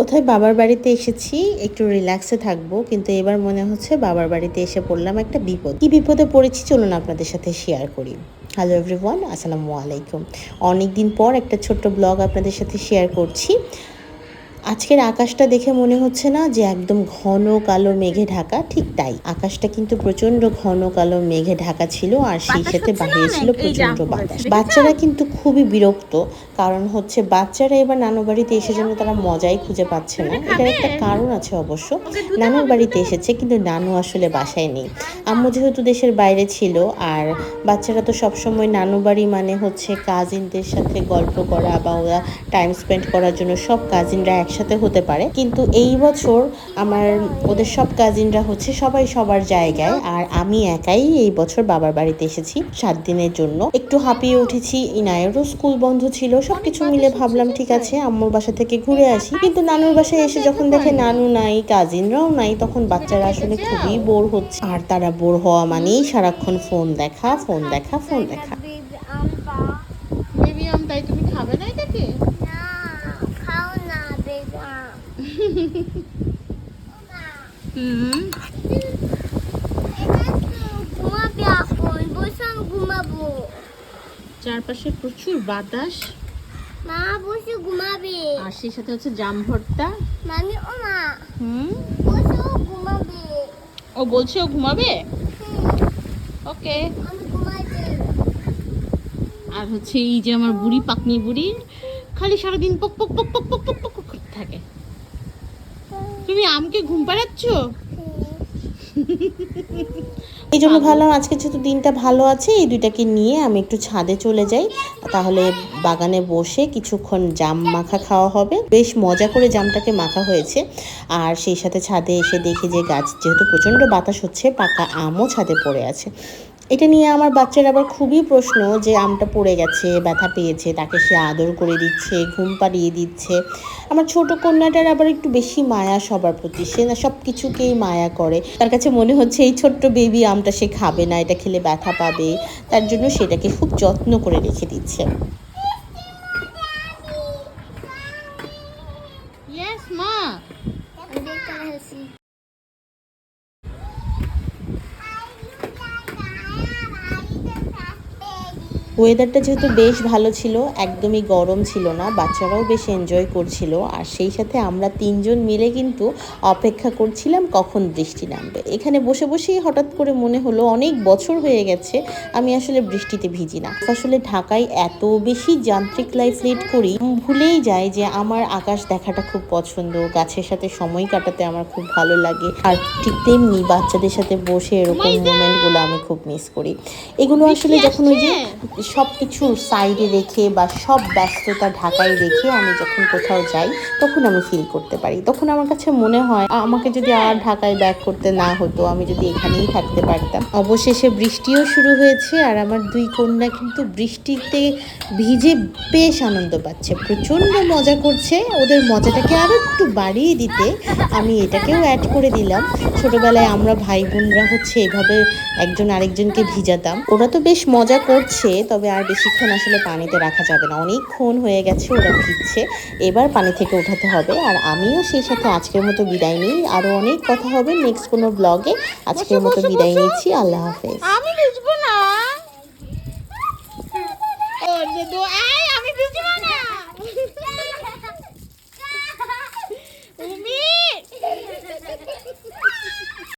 কোথায় বাবার বাড়িতে এসেছি, একটু রিল্যাক্সে থাকবো, কিন্তু এবার মনে হচ্ছে বাবার বাড়িতে এসে পড়লাম একটা বিপদ। কি বিপদে পড়েছি চলুন আপনাদের সাথে শেয়ার করি। হ্যালো এভরিওয়ান, আসসালামু আলাইকুম। অনেকদিন পর একটা ছোট্ট ব্লগ আপনাদের সাথে শেয়ার করছি। আজকের আকাশটা দেখে মনে হচ্ছে না যে একদম ঘন কালো মেঘে ঢাকা, ঠিক তাই আকাশটা কিন্তু প্রচন্ড ঘন কালো মেঘে ঢাকা ছিল, আর সেই সাথে বাইরে ছিল প্রচন্ড বাতাস। বাচ্চারা কিন্তু খুবই বিরক্ত, কারণ হচ্ছে বাচ্চারা এবার নানু বাড়িতে এসে যেন তারা মজাই খুঁজে পাচ্ছে না। এটার একটা কারণ আছে অবশ্য। নানুর বাড়িতে এসেছে কিন্তু নানু আসলে বাসায় নেই। আম্মু যেহেতু দেশের বাইরে ছিল, আর বাচ্চারা তো সবসময় নানু বাড়ি মানে হচ্ছে কাজিনদের সাথে গল্প করা বা ওরা টাইম স্পেন্ড করার জন্য সব কাজিনরা একসাথে হতে পারে, কিন্তু এই বছর আমার ওদের সব কাজিনরা হচ্ছে সবাই সবার জায়গায়, আর আমি একাই এই বছর বাবার বাড়িতে এসেছি 7 দিনের জন্য। একটু হাঁপিয়ে উঠেছি, ইনায়েরও স্কুল বন্ধ ছিল, সবকিছু মিলে ভাবলাম ঠিক আছে আম্মুর বাসা থেকে ঘুরে আসি। কিন্তু নানুর বাসায় এসে যখন দেখে নানু নাই, কাজিনরাও নাই, তখন বাচ্চারা আসলে খুবই বোর হচ্ছে। আর তারা বোর হওয়া মানেই সারাক্ষণ ফোন দেখা, ফোন দেখা, ফোন দেখা। বেবি আম, তাই তুমি খাবে না এটাকে? চারপাশে প্রচুর বাতাস, মা বসে ঘুমাবে, আর সেই সাথে হচ্ছে জাম ভর্তা। মামি ও মা হুম, বসে ঘুমাবে। ও বলছে ও ঘুমাবে। ওকে। আমি ঘুমাইতে। আর হচ্ছে এই যে আমার বুড়ি, পাকনি বুড়ি, খালি সারাদিন পক পক পক পক পক পক পক করতে থাকে। তুমি আমকে ঘুম পাড়াচ্ছ? এই জন্য ভাবলাম আজকে যেহেতু দিনটা ভালো আছে, এই দুইটাকে নিয়ে আমি একটু ছাদে চলে যাই, তাহলে বাগানে বসে কিছুক্ষণ জাম মাখা খাওয়া হবে। বেশ মজা করে জামটাকে মাখা হয়েছে। আর সেই সাথে ছাদে এসে দেখি যে গাছ, যেহেতু প্রচণ্ড বাতাস হচ্ছে, পাকা আমও ছাদে পড়ে আছে। এটা নিয়ে আমার বাচ্চার আবার খুবই প্রশ্ন যে আমটা পড়ে গেছে, ব্যথা পেয়েছে, তাকে সে আদর করে দিচ্ছে, ঘুম পাড়িয়ে দিচ্ছে। আমার ছোট কন্যাটার আবার একটু বেশি মায়া সবার প্রতি, সে না সব কিছুকেই মায়া করে। তার কাছে মনে হচ্ছে এই ছোট্ট বেবি আমটা সে খাবে না, এটা খেলে ব্যথা পাবে, তার জন্য সেটাকে খুব যত্ন করে রেখে দিচ্ছে। ইয়েস মা। ওয়েদারটা যেহেতু বেশ ভালো ছিল, একদমই গরম ছিল না, বাচ্চারাও বেশ এনজয় করছিল। আর সেই সাথে আমরা 3 জন মিলে কিন্তু অপেক্ষা করছিলাম কখন বৃষ্টি নামবে। এখানে বসে বসেই হঠাৎ করে মনে হলো অনেক বছর হয়ে গেছে আমি আসলে বৃষ্টিতে ভিজি না। আসলে ঢাকায় এত বেশি যান্ত্রিক লাইফ লিড করি, ভুলেই যাই যে আমার আকাশ দেখাটা খুব পছন্দ, গাছের সাথে সময় কাটাতে আমার খুব ভালো লাগে। আর ঠিক তেমনি বাচ্চাদের সাথে বসে এরকম মোমেন্টগুলো আমি খুব মিস করি। এগুলো আসলে যখন ওই যে সব কিছু সাইডে রেখে বা সব ব্যস্ততা ঢাকায় রেখে আমি যখন কোথাও যাই, তখন আমি ফিল করতে পারি। তখন আমার কাছে মনে হয় আমাকে যদি আর ঢাকায় ব্যাক করতে না হতো, আমি যদি এখানেই থাকতে পারতাম। অবশেষে বৃষ্টিও শুরু হয়েছে, আর আমার 2 কন্যা কিন্তু বৃষ্টিতে ভিজে বেশ আনন্দ পাচ্ছে, প্রচণ্ড মজা করছে। ওদের মজাটাকে আরও একটু বাড়িয়ে দিতে আমি এটাকেও অ্যাড করে দিলাম। ছোটবেলায় আমরা ভাই বোনরা হচ্ছে এভাবে একজন আরেকজনকে ভিজাতাম। ওরা তো বেশ মজা করছে, তবে আর বেশিক্ষণ আসলে পানিতে রাখা যাবে না, অনেকক্ষণ হয়ে গেছে ওরা ভিজছে, এবার পানি থেকে উঠাতে হবে। আর আমিও সেই সাথে আজকের মতো বিদায় নিই, আরও অনেক কথা হবে নেক্সট কোনো ব্লগে। আজকের মতো বিদায় নিচ্ছি, আল্লাহ হাফেজ। আমি ভিজবো না। ও যে আমি ভিজবো না।